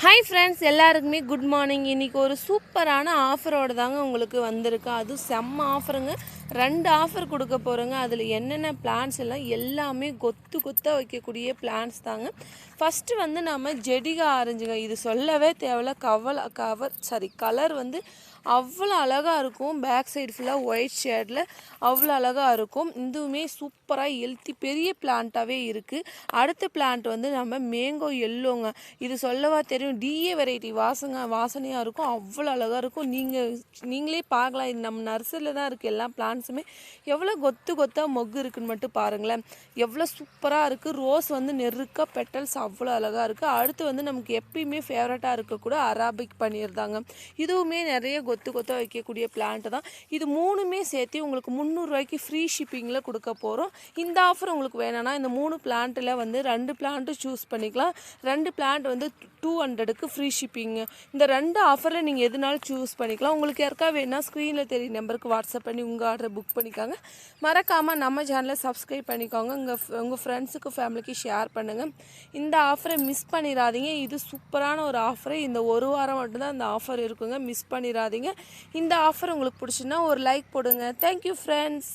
Hi friends, எல்லாருக்குமே good morning. இன்றைக்கி ஒரு சூப்பரான ஆஃபரோடு தாங்க உங்களுக்கு வந்திருக்கு. அதுவும் செம்ம ஆஃபருங்க. 2 ஆஃபர் கொடுக்க போகிறோங்க. அதில் என்னென்ன பிளான்ஸ் எல்லாமே கொத்து கொத்தாக வைக்கக்கூடிய பிளான்ஸ் தாங்க. ஃபஸ்ட்டு வந்து நம்ம ஜெடிகா ஆரஞ்சுங்க. இது சொல்லவே தேவையில்ல. கலர் வந்து அவ்வளோ அழகாக இருக்கும். பேக் சைடு ஃபுல்லாக ஒயிட் ஷேடில் அவ்வளோ அழகாக இருக்கும். இதுவுமே சூப்பராக ஹெல்த்தி பெரிய பிளான்ட்டாகவே இருக்குது. அடுத்த பிளான்ட் வந்து நம்ம மேங்கோ எல்லோங்க. இது சொல்லவா தெரியும். டிஏ வெரைட்டி வாசனையாக இருக்கும். அவ்வளோ அழகாக இருக்கும். நீங்களே பார்க்கலாம். இது நம்ம நர்சரியில் தான் இருக்குது. எல்லா பிளான்ஸுமே எவ்வளோ கொத்தாக மொக்கு இருக்குன்னு மட்டும் பாருங்களேன். எவ்வளோ சூப்பராக இருக்குது. ரோஸ் வந்து நெருக்க பெட்டல்ஸ் அவ்வளோ அழகாக இருக்குது. அடுத்து வந்து நமக்கு எப்பயுமே ஃபேவரட்டாக இருக்கக்கூட அராபிக் பண்ணியிருந்தாங்க. இதுவுமே நிறைய கொத்தாக வைக்கக்கூடிய பிளான்ட் தான். இது 3மே சேர்த்து உங்களுக்கு 300 ரூபாய்க்கு ஃப்ரீ ஷிப்பிங்கில் கொடுக்க போகிறோம். இந்த ஆஃபர் உங்களுக்கு வேணும்னா இந்த 3 பிளான்ட்டில் வந்து 2 பிளான்ட்டு சூஸ் பண்ணிக்கலாம். 2 பிளான்ட் வந்து 200க்கு ஃப்ரீ ஷிப்பிங்கு. இந்த 2 ஆஃபரில் நீங்கள் எதுனாலும் சூஸ் பண்ணிக்கலாம். உங்களுக்கு யாருக்கா வேணுன்னா ஸ்க்ரீனில் தெரிய நம்பருக்கு வாட்ஸ்அப் பண்ணி உங்கள் ஆர்டரை புக் பண்ணிக்காங்க. மறக்காமல் நம்ம சேனலை சப்ஸ்கிரைப் பண்ணிக்கோங்க. உங்கள் ஃப்ரெண்ட்ஸுக்கு ஃபேமிலிக்கு ஷேர் பண்ணுங்கள். இந்த ஆஃபரை மிஸ் பண்ணிடாதீங்க. இது சூப்பரான ஒரு ஆஃபரு. இந்த ஒரு வாரம் மட்டும்தான் இந்த ஆஃபர் இருக்குங்க. மிஸ் பண்ணிடாதீங்க. இந்த ஆஃபர் உங்களுக்கு பிடிச்சுன்னா ஒரு லைக் போடுங்க. Thank you friends.